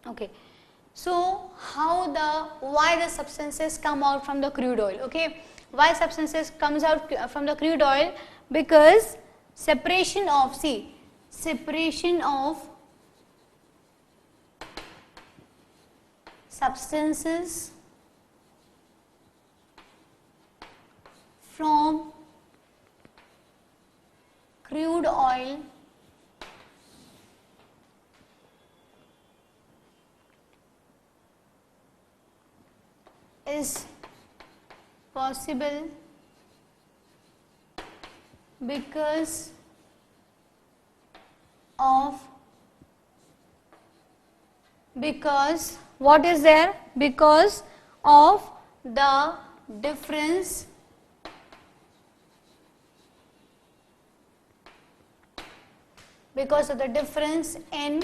Okay. So why the substances come out from the crude oil? Okay. Why substances comes out from the crude oil? Because separation of substances from crude oil is possible because what is there? Because of the difference in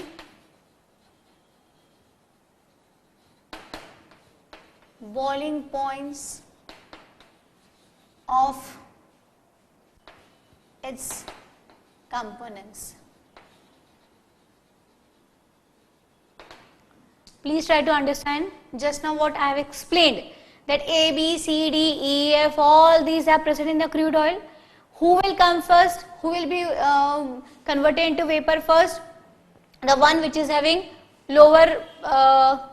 boiling points of its components. Please try to understand just now what I have explained, that A, B, C, D, E, F, all these are present in the crude oil. Who will come first? Who will be converted into vapor first? The one which is having lower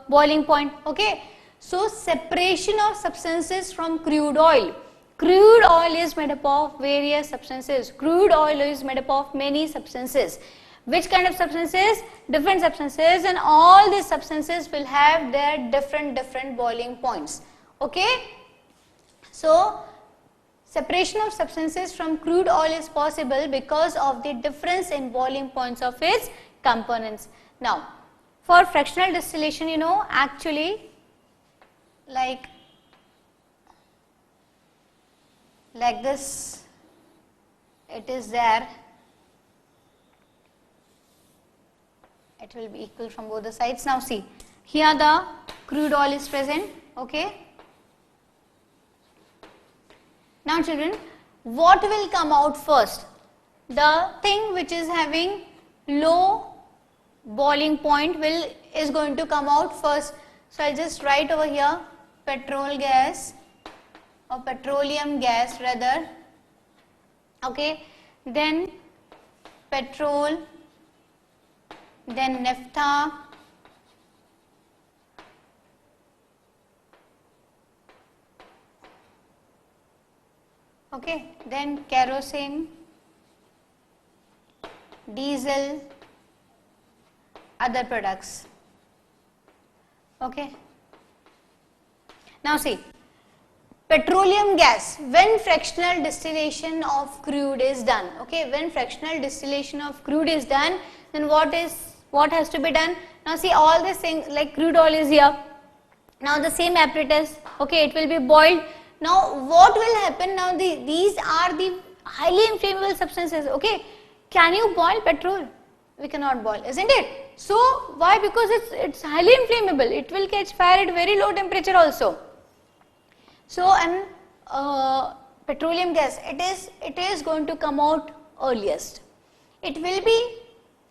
boiling point. Okay. So separation of substances from crude oil. Crude oil is made up of various substances. Crude oil is made up of many substances. Which kind of substances? Different substances, and all these substances will have their different boiling points. Okay. So separation of substances from crude oil is possible because of the difference in boiling points of its components. Now, for fractional distillation, you know, actually like this, it is there, it will be equal from both the sides. Now see, here the crude oil is present. Okay. Now children, what will come out first? The thing which is having low boiling point is going to come out first. So I'll just write over here petrol gas or petroleum gas rather. Okay. Then petrol, then naphtha, okay, then kerosene, diesel, other products. Okay. Now see, petroleum gas, when fractional distillation of crude is done, okay, when fractional distillation of crude is done, then what has to be done? Now see, all these things like crude oil is here. Now the same apparatus, okay, it will be boiled. Now what will happen? Now these are the highly inflammable substances. Okay, can you boil petrol? We cannot boil, isn't it? So why? Because it's highly inflammable. It will catch fire at very low temperature also. So and petroleum gas, it is going to come out earliest. It will be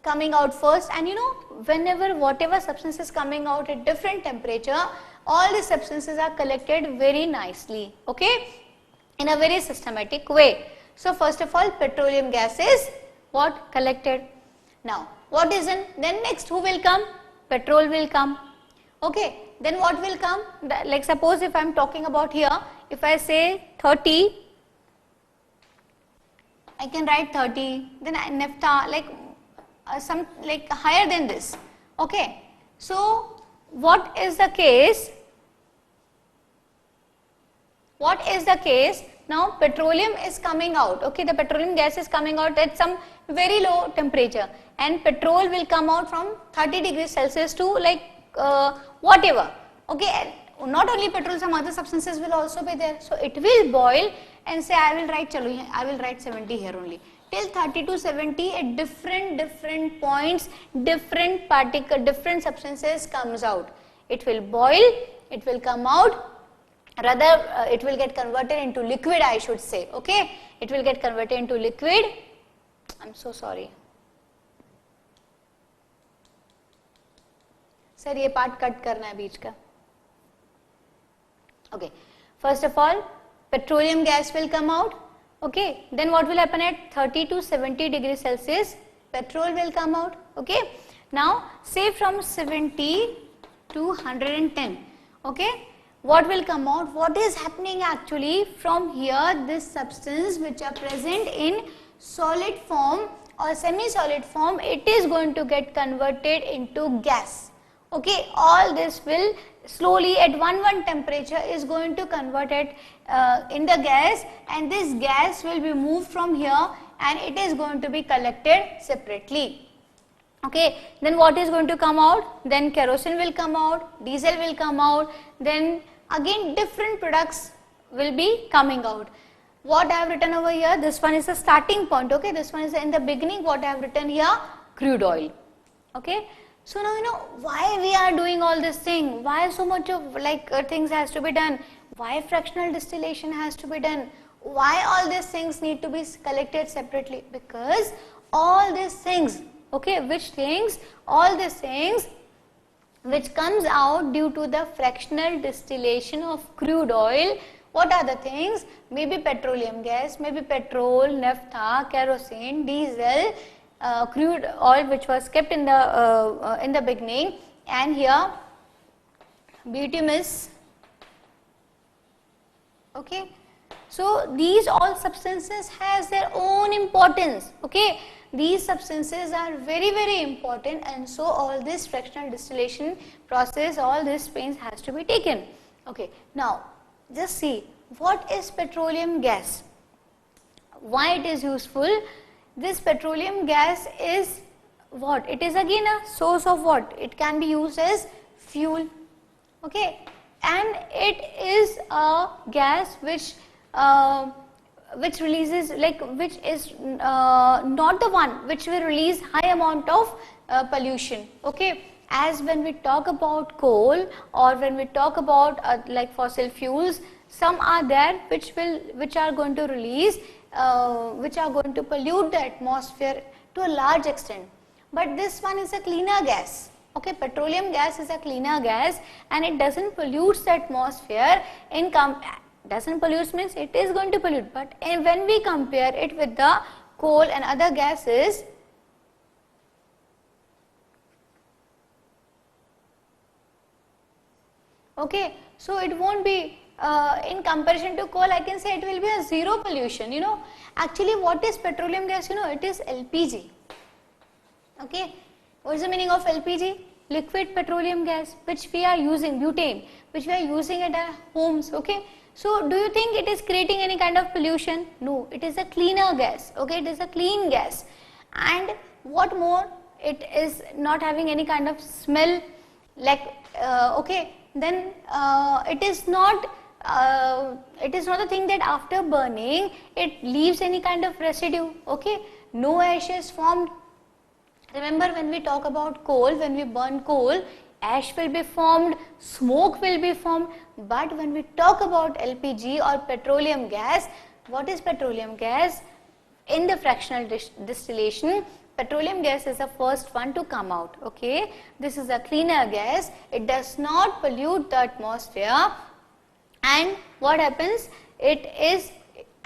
coming out first, and you know, whenever whatever substance is coming out at different temperature, all the substances are collected very nicely, okay, in a very systematic way. So first of all, petroleum gas is what? Collected. Now what is in? Then next who will come? Petrol will come. Okay. Then what will come? Like suppose if I am talking about here, if I say 30, I can write 30. Then naphtha, like some like higher than this. Okay. So what is the case? What is the case? Now petroleum is coming out. Okay, the petroleum gas is coming out at some very low temperature, and petrol will come out from 30 degrees Celsius to like whatever. Okay, and not only petrol, some other substances will also be there. So it will boil, and say I will write 70 here only. Till 30 to 70 at different points, different substances comes out. It will boil, it will come out, rather it will get converted into liquid, I should say. Okay, it will get converted into liquid. I'm so sorry. Sir ये part cut करना है बीच का. Okay, first of all, petroleum gas will come out. Okay, then what will happen at 30 to 70 degrees Celsius? Petrol will come out. Okay, now say from 70 to 110. Okay, what will come out? What is happening actually from here? This substance which are present in solid form or semi-solid form, it is going to get converted into gas. Okay, all this will slowly at 1 temperature is going to convert it in the gas, and this gas will be moved from here and it is going to be collected separately. Okay, then what is going to come out? Then kerosene will come out, diesel will come out, then again different products will be coming out. What I have written over here, this one is the starting point. Okay, this one is in the beginning. What I have written here, crude oil. Okay. So now you know why we are doing all this thing, why so much of things has to be done, why fractional distillation has to be done, why all these things need to be collected separately, because all these things, okay, all these things which comes out due to the fractional distillation of crude oil. What are the things? Maybe petroleum gas, maybe petrol, naphtha, kerosene, diesel, crude oil which was kept in the beginning, and here bituminous. Okay, so these all substances has their own importance. Okay, these substances are very important, and so all this fractional distillation process, all this pains has to be taken. Okay, now just see what is petroleum gas, why it is useful. This petroleum gas is what? It is again a source of what? It can be used as fuel. Okay, and it is a gas which releases which is not the one which will release high amount of pollution. Okay, as when we talk about coal or when we talk about fossil fuels, some are there which are going to release which are going to pollute the atmosphere to a large extent, but this one is a cleaner gas. Okay, petroleum gas is a cleaner gas and it doesn't pollute the atmosphere. Doesn't pollute means it is going to pollute, but when we compare it with the coal and other gases, okay, so it won't be in comparison to coal, I can say it will be a zero pollution. You know, actually what is petroleum gas? You know, it is LPG. Okay, what is the meaning of LPG? Liquid petroleum gas, which we are using, butane, which we are using at our homes. Okay, so do you think it is creating any kind of pollution? No, it is a cleaner gas. Okay, it is a clean gas, and what more, it is not having any kind of smell, okay, then it is not the thing that after burning it leaves any kind of residue. Okay, no ashes formed. Remember, when we talk about coal, when we burn coal, ash will be formed, smoke will be formed, but when we talk about LPG or petroleum gas, what is petroleum gas? In the fractional distillation, petroleum gas is the first one to come out. Okay, this is a cleaner gas, it does not pollute the atmosphere, and what happens, it is,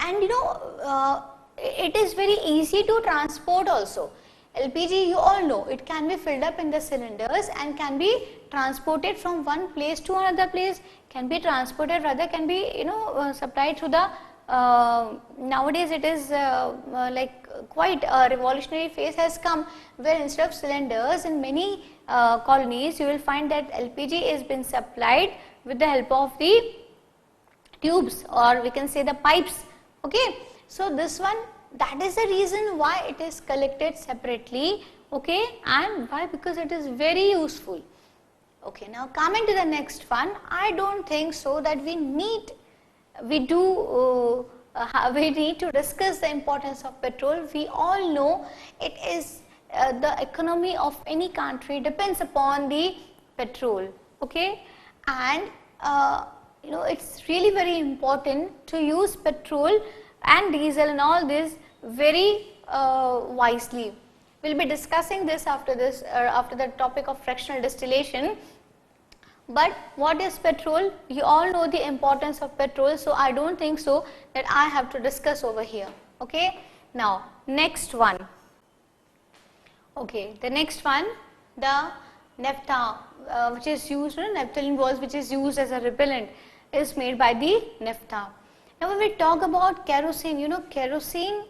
and you know, it is very easy to transport also. LPG, you all know, it can be filled up in the cylinders and can be transported from one place to another place, can be transported, rather can be, you know, supplied through the nowadays it is quite a revolutionary phase has come, where instead of cylinders in many colonies you will find that LPG is been supplied with the help of the tubes, or we can say the pipes. Okay, so this one, that is the reason why it is collected separately. Okay, and why? Because it is very useful. Okay, now coming to the next one, I don't think so that we need to discuss the importance of petrol. We all know it is the economy of any country depends upon the petrol. Okay, and you know, it's really very important to use petrol and diesel and all this very wisely, We'll be discussing this after after the topic of fractional distillation. But what is petrol? You all know the importance of petrol, so I don't think so that I have to discuss over here. Okay. Now next one. Okay, the next one, the naphtha, which is used, naphthalene balls, which is used as a repellent, is made by the naphtha. Now when we talk about kerosene, kerosene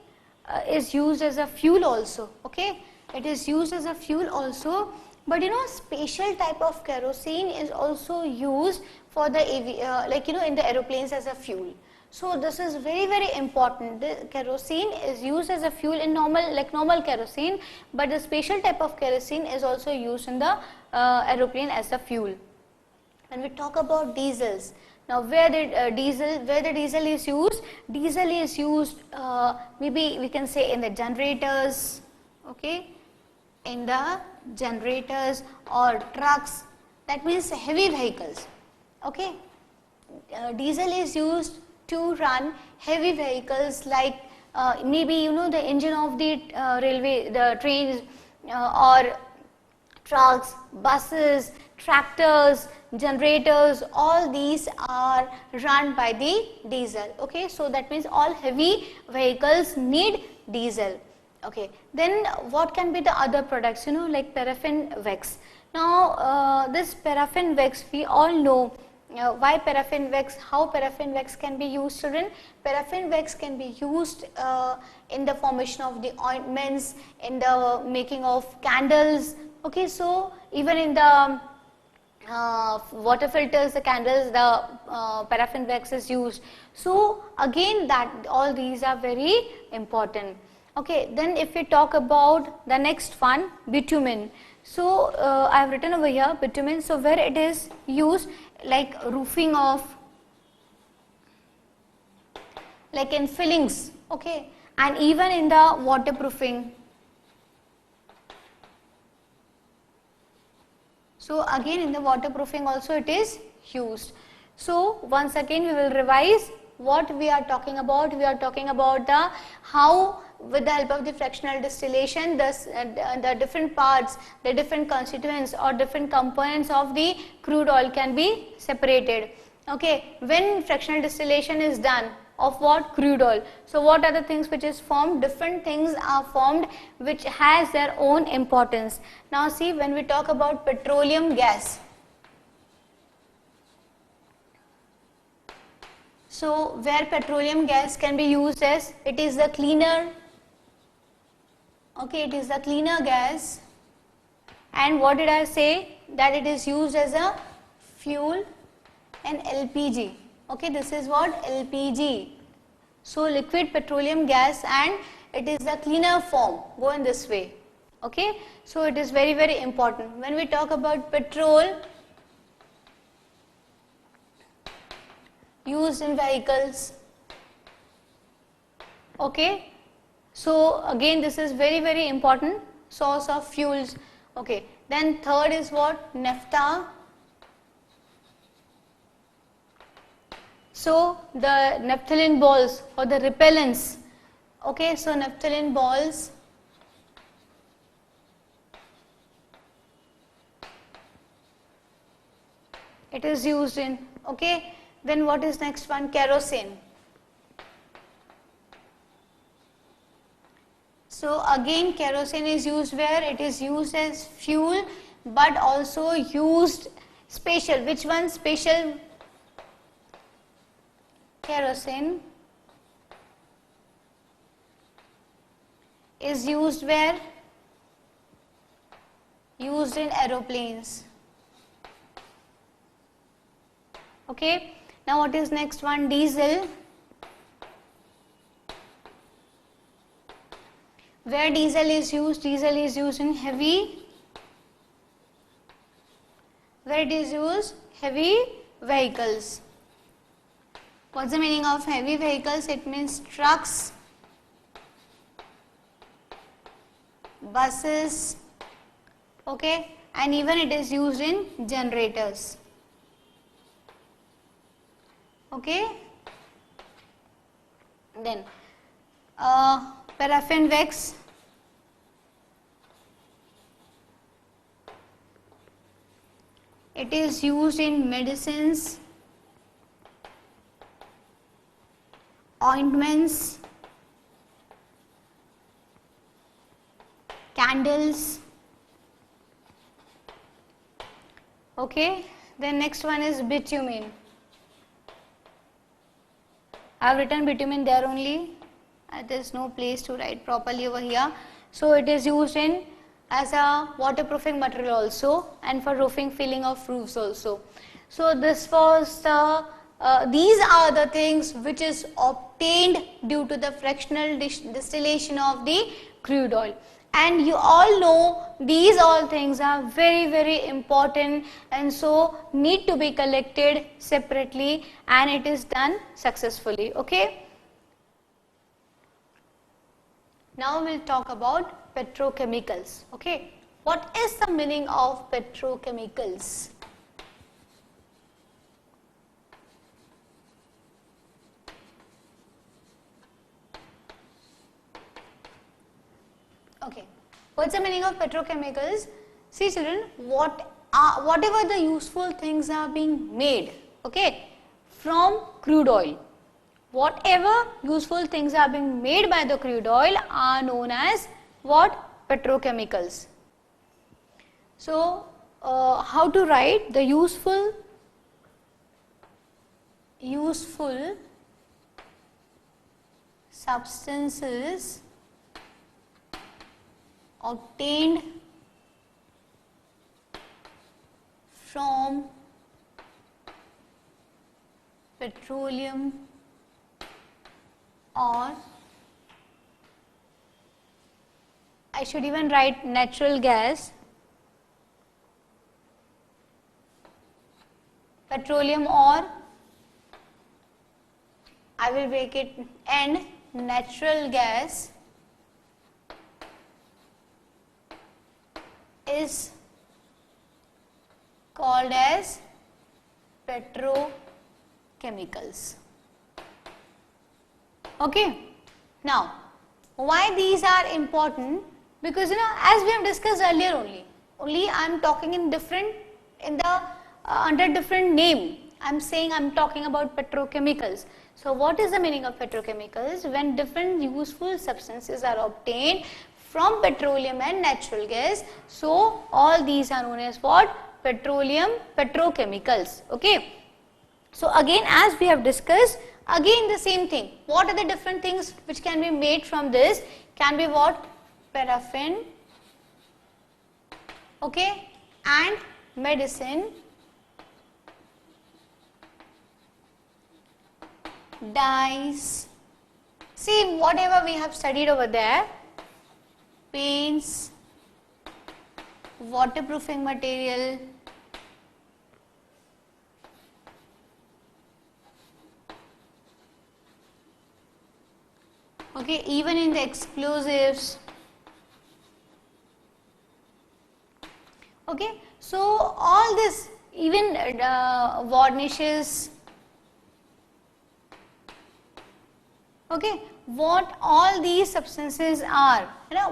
is used as a fuel also. Okay, it is used as a fuel also. But special type of kerosene is also used for the in the aeroplanes as a fuel. So this is very, very important. The kerosene is used as a fuel in normal kerosene, but the special type of kerosene is also used in the aeroplane as a fuel. When we talk about diesels, now where the diesel is used? Diesel is used maybe we can say in the generators, okay, in the generators or trucks. That means heavy vehicles. Okay, diesel is used to run heavy vehicles like maybe the engine of the railway, the trains or trucks, buses, tractors, generators, all these are run by the diesel. Okay, so that means all heavy vehicles need diesel. Okay, then what can be the other products, like paraffin wax. Now this paraffin wax, we all know why paraffin wax, how paraffin wax can be used, children. Paraffin wax can be used in the formation of the ointments, in the making of candles. Okay, so even in the water filters, the candles, the paraffin wax is used. So again, that all these are very important. Okay, then if we talk about the next one, bitumen. So I have written over here bitumen. So where it is used, like roofing of, like in fillings, okay, and even in the waterproofing. So again in the waterproofing also it is used. So once again we will revise what we are talking about. We are talking about the how with the help of the fractional distillation the different parts, the different constituents or different components of the crude oil can be separated. Okay, when fractional distillation is done of what? Crude oil. So what are the things which is formed? Different things are formed which has their own importance. Now see, when we talk about petroleum gas, so where petroleum gas can be used as, it is the cleaner, okay, it is the cleaner gas. And what did I say? That it is used as a fuel and LPG. Okay, this is what? LPG. So liquid petroleum gas, and it is the cleaner form, go in this way. Okay, so it is very, very important. When we talk about petrol used in vehicles, okay, so again this is very, very important source of fuels. Okay, then third is what? Naphtha. So the naphthalene balls or the repellents. Okay, so naphthalene balls, it is used in. Okay, then what is next one? Kerosene. So again kerosene is used where? It is used as fuel but also used special. Which one? Special kerosene is used where? Used in aeroplanes. Okay, now what is next one? Diesel. Where diesel is used? Diesel is used in heavy, where it is used? Heavy vehicles. What's the meaning of heavy vehicles? It means trucks, buses, okay, and even it is used in generators. Okay, then paraffin wax, it is used in medicines, ointments, candles. Okay, then next one is bitumen. I have written bitumen there only. There is no place to write properly over here. So it is used in as a waterproofing material also, and for roofing, filling of roofs also. So this was the these are the things which is obtained due to the fractional distillation of the crude oil. And you all know these all things are very important, and so need to be collected separately, and it is done successfully. Okay. Now we will talk about petrochemicals. Okay. What is the meaning of petrochemicals? Okay, what's the meaning of petrochemicals? See children, whatever the useful things are being made, okay, from crude oil, whatever useful things are being made by the crude oil are known as what? Petrochemicals. So, how to write the useful substances obtained from petroleum or I should even write natural gas, petroleum or I will make it and natural gas is called as petrochemicals. Okay. Now, why these are important? Because as we have discussed earlier only I am talking in different, under different name. I am saying I am talking about petrochemicals. So, what is the meaning of petrochemicals? When different useful substances are obtained from petroleum and natural gas. So, all these are known as what? Petrochemicals. Okay. So, again as we have discussed, again the same thing. What are the different things which can be made from this? Can be what? Paraffin, okay, and medicine, dyes. See, whatever we have studied over there, paints, waterproofing material, okay, even in the explosives. Okay, so all this, even varnishes, okay, what all these substances are,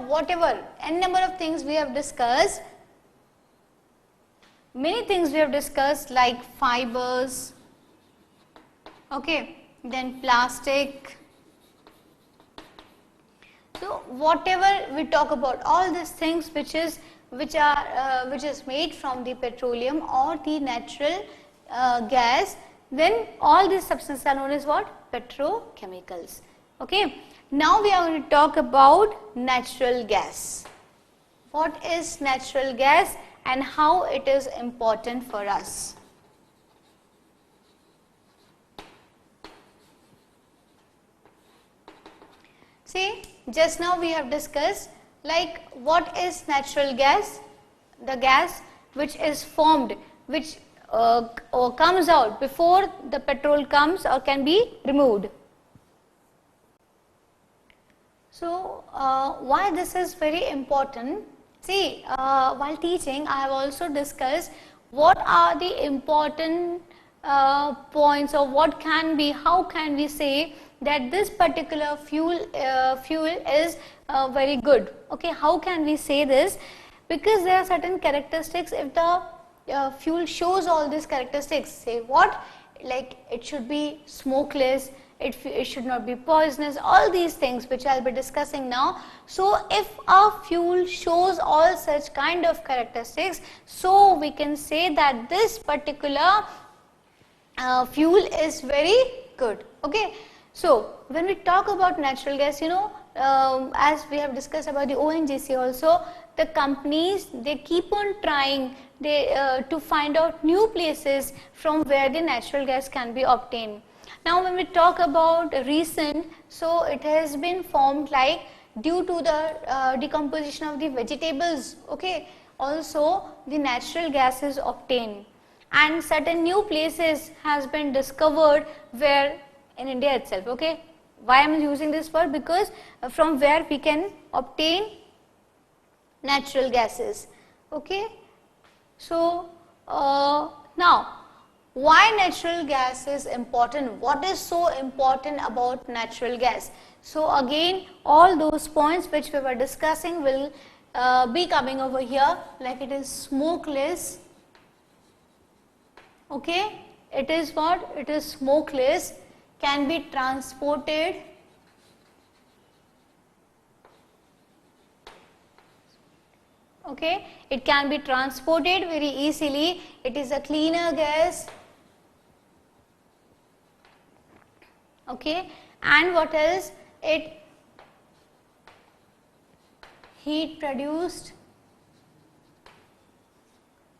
whatever, n number of things we have discussed, many things we have discussed like fibers, okay, then plastic. So, whatever we talk about, all these things which is made from the petroleum or the natural gas, then all these substances are known as what? Petrochemicals. Okay. Now we are going to talk about natural gas. What is natural gas and how it is important for us? See, just now we have discussed like what is natural gas? The gas which is formed, which comes out before the petrol comes or can be removed. So, why this is very important? See, while teaching I have also discussed what are the important points, or what can be, how can we say that this particular fuel is very good. Okay, how can we say this? Because there are certain characteristics. If the fuel shows all these characteristics. Say what? Like it should be smokeless, it should not be poisonous, all these things which I'll be discussing now. So if a fuel shows all such kind of characteristics, so we can say that this particular fuel is very good. Okay. So when we talk about natural gas, as we have discussed about the ONGC also, the companies, they keep on trying to find out new places from where the natural gas can be obtained. Now when we talk about recent, so it has been formed like due to the decomposition of the vegetables, okay, also the natural gas is obtained, and certain new places has been discovered where in India itself, okay. Why I am using this word? Because from where we can obtain natural gases, okay. So now why natural gas is important? What is so important about natural gas? So again, all those points which we were discussing will be coming over here, like it is smokeless, okay. It is what? It is smokeless, can be transported, okay. It can be transported very easily. It is a cleaner gas, okay. And what else? It heat produced,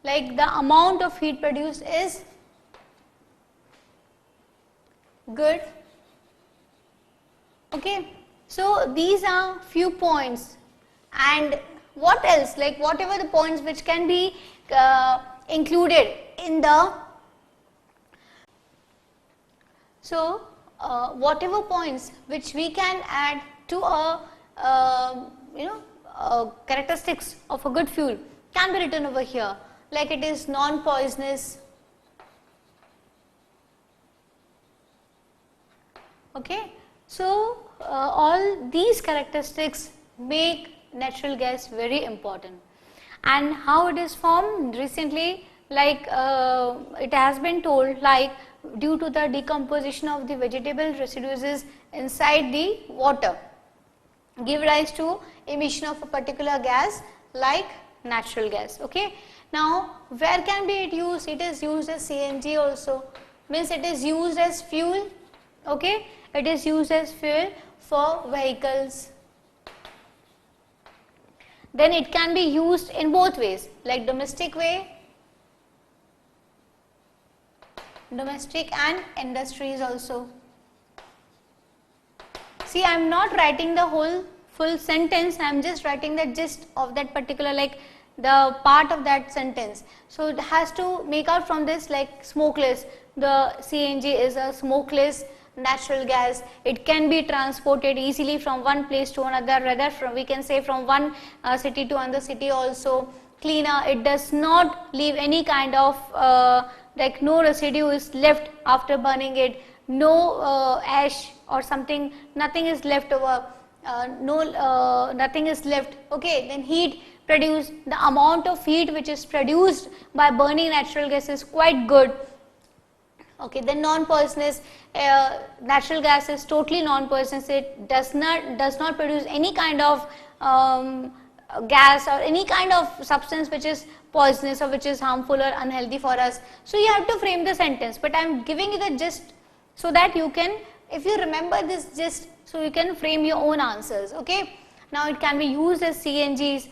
like the amount of heat produced is good, okay. So these are few points, and what else, like whatever the points which can be included in the, so whatever points which we can add to a characteristics of a good fuel can be written over here, like it is non-poisonous, okay. So all these characteristics make natural gas very important. And how it is formed? Recently, like it has been told, like due to the decomposition of the vegetable residues inside the water, give rise to emission of a particular gas like natural gas, okay. Now where can be it used? It is used as CNG also, means it is used as fuel, okay. It is used as fuel for vehicles. Then it can be used in both ways, like domestic way, domestic and industries also. See, I am not writing the whole full sentence, I am just writing the gist of that particular, like the part of that sentence. So it has to make out from this, like smokeless, the CNG is a smokeless natural gas. It can be transported easily from one place to another, rather from, we can say from one city to another city also. Cleaner, it does not leave any kind of like no residue is left after burning it, no ash or something, nothing is left over, nothing is left, okay. Then heat produced, the amount of heat which is produced by burning natural gas is quite good, okay. Then non-poisonous, natural gas is totally non-poisonous, it does not produce any kind of gas or any kind of substance which is poisonous or which is harmful or unhealthy for us. So you have to frame the sentence, but I am giving you the gist so that you can, if you remember this gist, so you can frame your own answers, okay. Now it can be used as CNGs,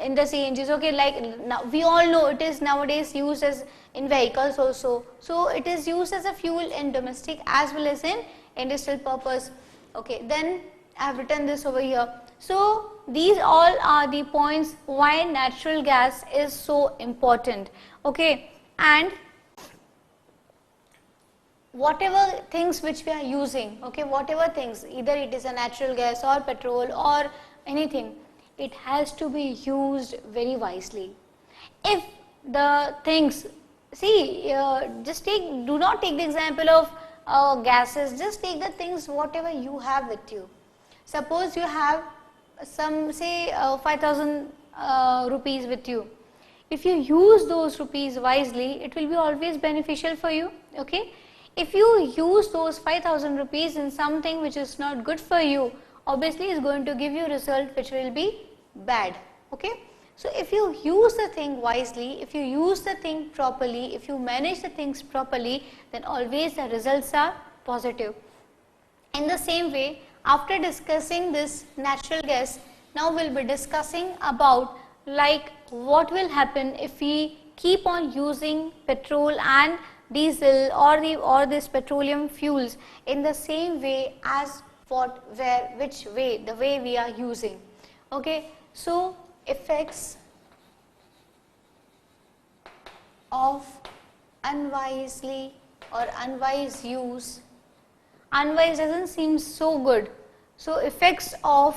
in the CNGs, okay, like now we all know it is nowadays used as in vehicles also. So it is used as a fuel in domestic as well as in industrial purpose, okay. Then I have written this over here. So these all are the points why natural gas is so important, okay. And whatever things which we are using, okay, whatever things, either it is a natural gas or petrol or anything, it has to be used very wisely. If the things, see, just do not take the example of gases, just take the things whatever you have with you. Suppose you have some, say 5,000 rupees with you. if you use those rupees wisely, it will be always beneficial for you. Okay, if you use those 5,000 rupees in something which is not good for you, obviously is going to give you result which will be bad. Okay, so if you use the thing wisely, if you use the thing properly, if you manage the things properly, then always the results are positive. In the same way, after discussing this natural gas, now we will be discussing about like what will happen if we keep on using petrol and diesel or this petroleum fuels in the same way as which way, the way we are using. Okay, so effects of unwisely or unwise use. Unwise doesn't seem so good. So effects of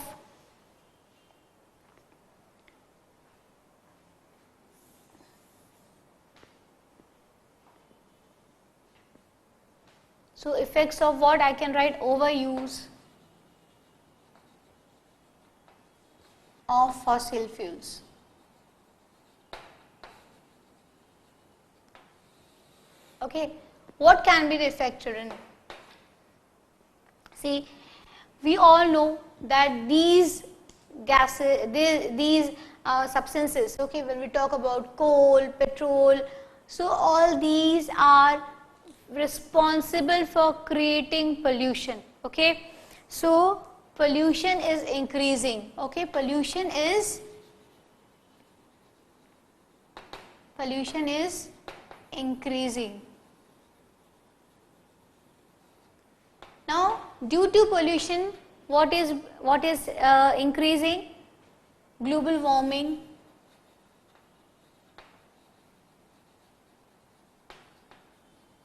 what I can write, overuse of fossil fuels. Okay, what can be the effect, children? See, we all know that these gases, these substances, okay, when we talk about coal, petrol, so all these are responsible for creating pollution. Okay, so pollution is increasing. Okay, pollution is increasing. Now, due to pollution, what is increasing? Global warming.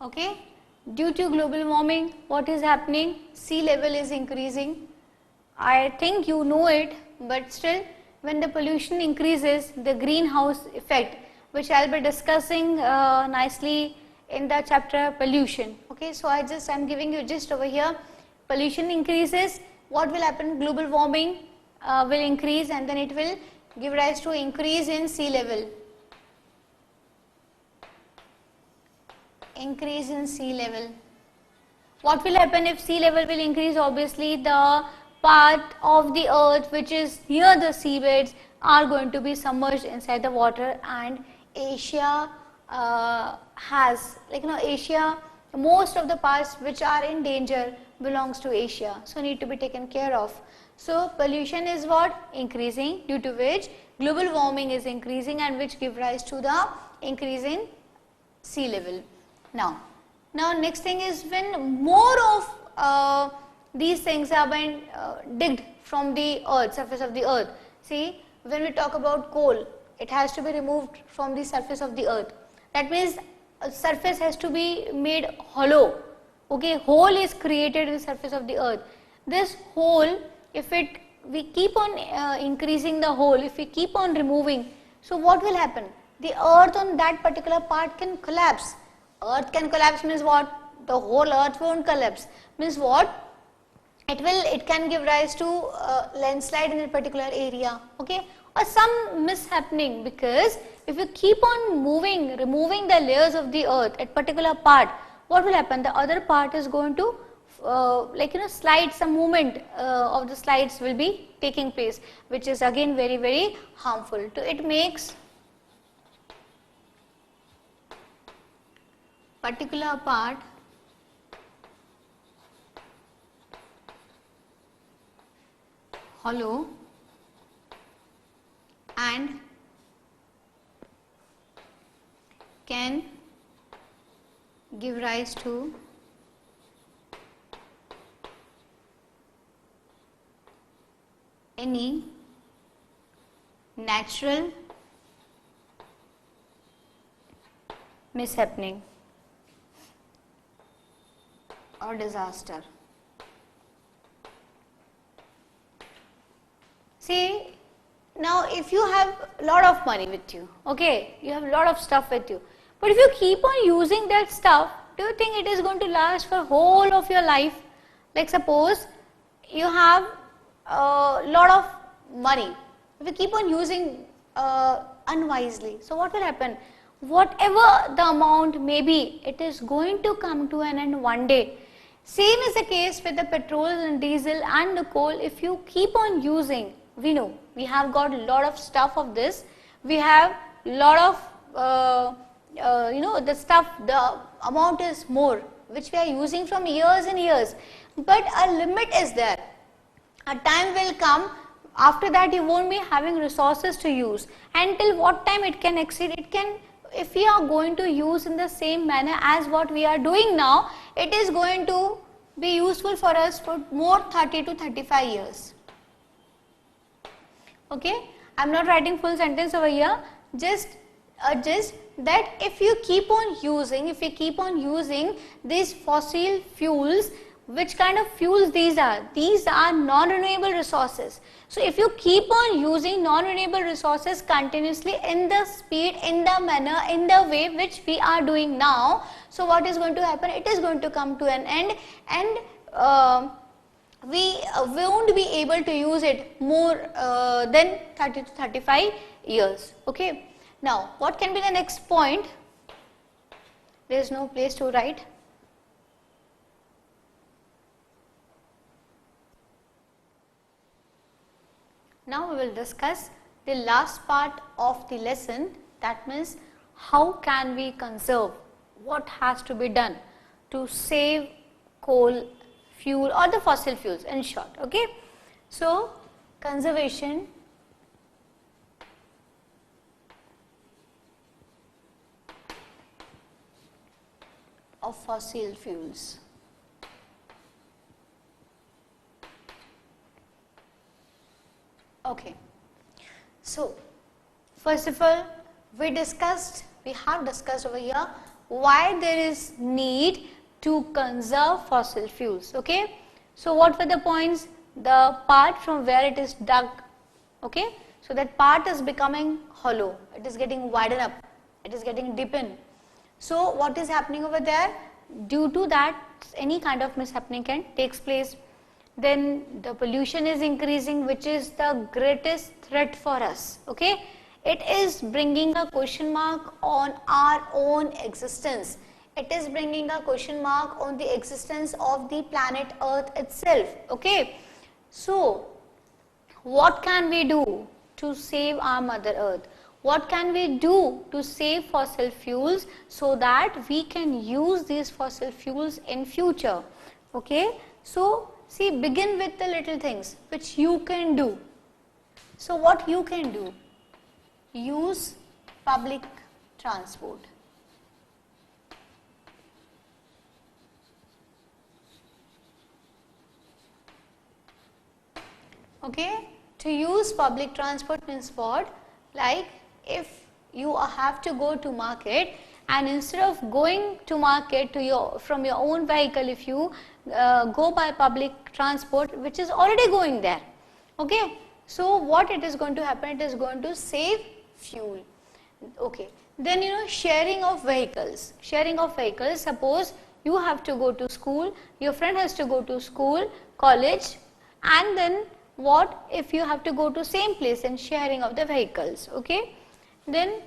Okay, due to global warming, what is happening? Sea level is increasing. I think you know it, but still, when the pollution increases, the greenhouse effect, which I will be discussing nicely in the chapter pollution. Okay, so I am giving you gist over here. Pollution increases, what will happen? Global warming will increase, and then it will give rise to increase in sea level. Increase in sea level. What will happen if sea level will increase? Obviously, the part of the earth which is near the seabeds are going to be submerged inside the water, and Asia has, Asia, most of the parts which are in danger belongs to Asia, so need to be taken care of. So pollution is what? Increasing, due to which global warming is increasing, and which give rise to the increase in sea level. Now next thing is, when more of these things are being digged from the earth, surface of the earth. See, when we talk about coal, it has to be removed from the surface of the earth. That means surface has to be made hollow. Okay, hole is created in the surface of the earth. This hole, if we keep on increasing the hole, if we keep on removing, so what will happen? The earth on that particular part can collapse. Earth can collapse means what? The whole earth won't collapse. Means what? It can give rise to landslide in a particular area. Okay, or some mishappening, because if you keep on removing the layers of the earth at particular part, what will happen? The other part is going to slide, some movement of the slides will be taking place, which is again very, very harmful. So it makes particular part hollow and can give rise to any natural mishappening or disaster. See, now if you have a lot of money with you, okay, you have a lot of stuff with you, but if you keep on using that stuff, do you think it is going to last for whole of your life? Like suppose you have a lot of money, if you keep on using unwisely. So what will happen? Whatever the amount may be, it is going to come to an end one day. Same is the case with the petrol and diesel and the coal. If you keep on using, we know we have got a lot of stuff of this. We have lot of the stuff, the amount is more, which we are using from years and years. But a limit is there. A time will come, after that you won't be having resources to use. Until what time it can exceed? It can, if we are going to use in the same manner as what we are doing now, it is going to be useful for us for more 30 to 35 years. Okay, I am not writing full sentence over here, just that if you keep on using these fossil fuels, which kind of fuels these are? These are non-renewable resources. So if you keep on using non-renewable resources continuously in the speed, in the manner, in the way which we are doing now, so what is going to happen? It is going to come to an end, and we won't be able to use it more than 30 to 35 years. Okay. Now, what can be the next point? There is no place to write. Now we will discuss the last part of the lesson, that means how can we conserve, what has to be done to save coal, fuel or the fossil fuels in short. Okay. So, conservation of fossil fuels. Okay. So, first of all, we have discussed over here why there is need to conserve fossil fuels. Okay. So, what were the points? The part from where it is dug. Okay. So, that part is becoming hollow, it is getting widened up, it is getting deepened. So, what is happening over there? Due to that, any kind of mishappening can takes place. Then the pollution is increasing, which is the greatest threat for us. Okay, it is bringing a question mark on our own existence. It is bringing a question mark on the existence of the planet Earth itself. Okay, so what can we do to save our Mother Earth? What can we do to save fossil fuels so that we can use these fossil fuels in future? Okay, so see, begin with the little things which you can do. So what you can do? Use public transport. Okay, to use public transport means what? Like if you have to go to market, and instead of going to market from your own vehicle, if you go by public transport which is already going there. Okay, so what it is going to happen? It is going to save fuel. Okay, then sharing of vehicles. Suppose you have to go to school, your friend has to go to school, college, and then what if you have to go to same place, and sharing of the vehicles. Okay, then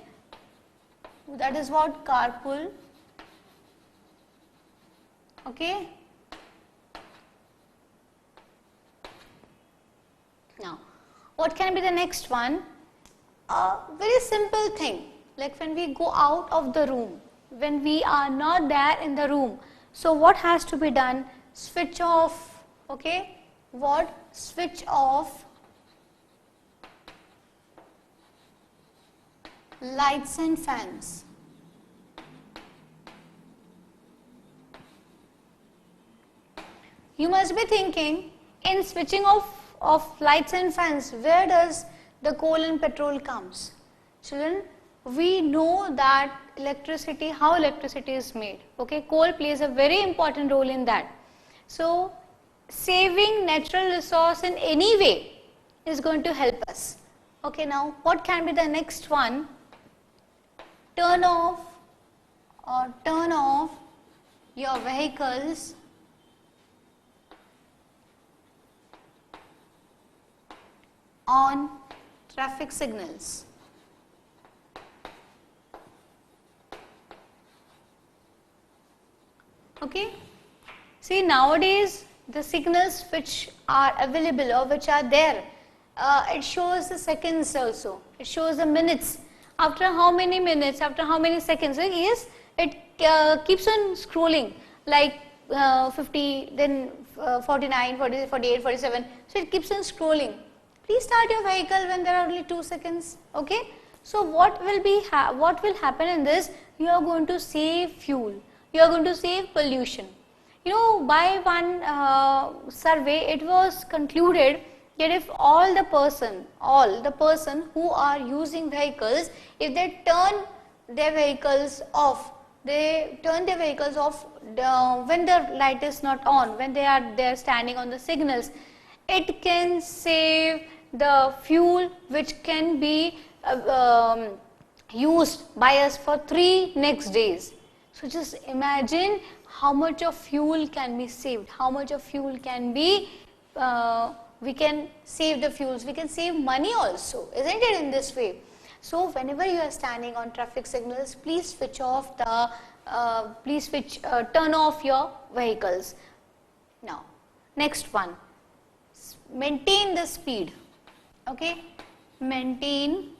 that is what carpool. Okay, now what can be the next one? A very simple thing, like when we go out of the room, when we are not there in the room, so what has to be done? Switch off. Okay, what? Switch off lights and fans. You must be thinking, in switching off of lights and fans, where does the coal and petrol comes? Children, we know that electricity, how electricity is made. Okay, coal plays a very important role in that. So saving natural resource in any way is going to help us. Okay, now what can be the next one? Turn off your vehicles on traffic signals. Okay. See, nowadays the signals which are available or which are there, it shows the seconds also. It shows the minutes. After how many minutes, after how many seconds. So yes, it keeps on scrolling like 50, then 49, 40, 48, 47. So it keeps on scrolling. Please start your vehicle when there are only 2 seconds. Okay. So what will happen in this? You are going to save fuel. You are going to save pollution. You know, by one survey, it was concluded that if all the person who are using vehicles, if they turn their vehicles off, when the light is not on, when they are there standing on the signals, it can save the fuel which can be used by us for 3 next days. So just imagine how much of fuel can be saved, how much of fuel can be, we can save the fuels, we can save money also, isn't it, in this way? So whenever you are standing on traffic signals, please switch off the, turn off your vehicles. Now, next one, maintain the speed, okay, maintain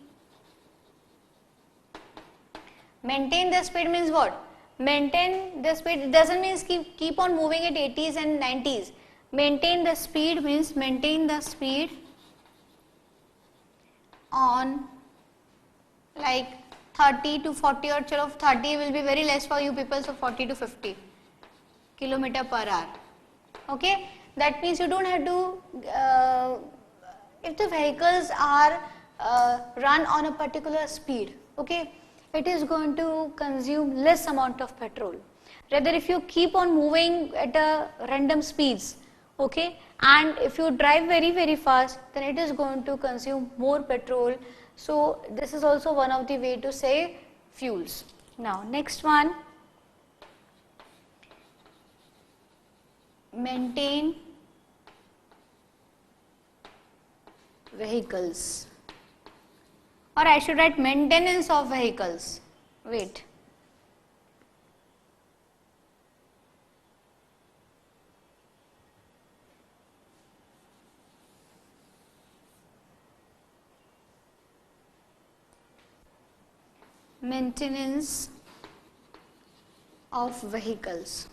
the speed means what? Maintain the speed, it doesn't mean keep on moving at 80s and 90s. Maintain the speed means maintain the speed on like 30 to 40, or chalo 30 will be very less for you people, so 40 to 50 kilometer per hour. Okay, that means you don't have to, if the vehicles are run on a particular speed, okay, it is going to consume less amount of petrol. Rather, if you keep on moving at a random speeds, okay, and if you drive very, very fast, then it is going to consume more petrol. So this is also one of the way to save fuels. Now, next one, maintain vehicles. Or I should write maintenance of vehicles. Wait. Maintenance of vehicles.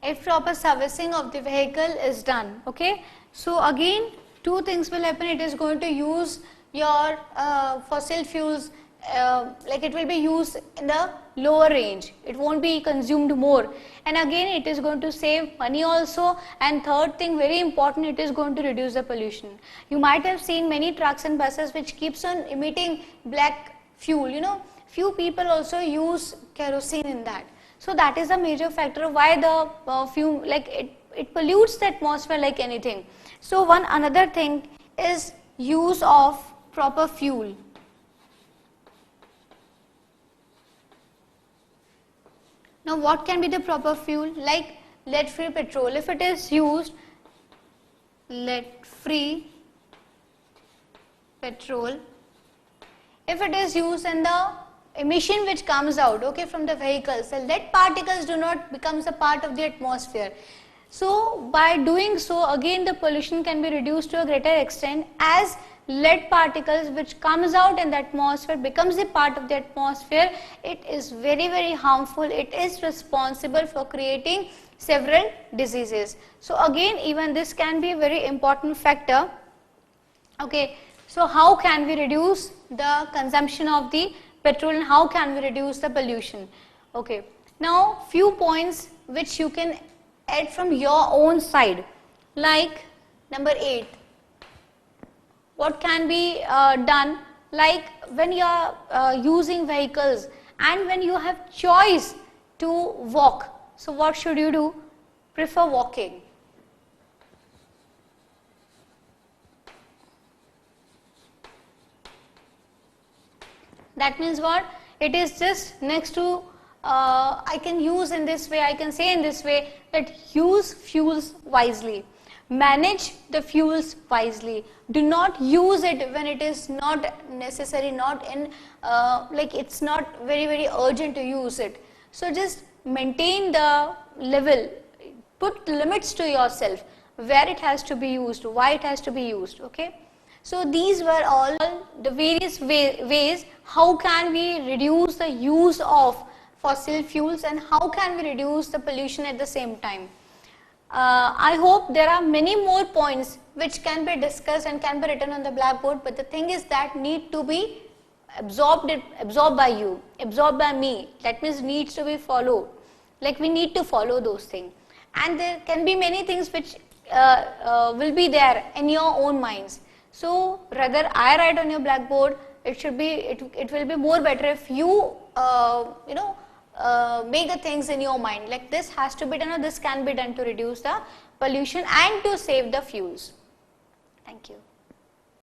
If proper servicing of the vehicle is done, okay. So again, 2 things will happen. It is going to use your fossil fuels, like it will be used in the lower range. It won't be consumed more. And again, it is going to save money also. And third thing, very important, it is going to reduce the pollution. You might have seen many trucks and buses which keeps on emitting black fuel. You know, few people also use kerosene in that. So that is a major factor why the fume, like it pollutes the atmosphere like anything. So one another thing is use of proper fuel. Now what can be the proper fuel? Like lead-free petrol. If it is used, lead-free petrol, if it is used in the emission which comes out, okay, from the vehicles, the lead particles do not becomes a part of the atmosphere. So by doing so, again the pollution can be reduced to a greater extent, as lead particles which comes out in the atmosphere becomes a part of the atmosphere. It is very, very harmful. It is responsible for creating several diseases. So again, even this can be a very important factor. Okay, so how can we reduce the consumption of the petrol and how can we reduce the pollution? Okay, now few points which you can add from your own side, like number 8, what can be done, like when you are using vehicles and when you have choice to walk, so what should you do? Prefer walking. That means what? It is just next to, I can use in this way, I can say in this way, that use fuels wisely. Manage the fuels wisely. Do not use it when it is not necessary, not in, like it's not very, very urgent to use it. So just maintain the level, put limits to yourself, where it has to be used, why it has to be used, okay. So these were all the various ways how can we reduce the use of fossil fuels and how can we reduce the pollution at the same time. I hope there are many more points which can be discussed and can be written on the blackboard, but the thing is that need to be absorbed by you, absorbed by me. That means needs to be followed. Like we need to follow those things, and there can be many things which will be there in your own minds. So rather I write on your blackboard, it should be it will be more better if you make the things in your mind, like this has to be done or this can be done to reduce the pollution and to save the fuels. Thank you.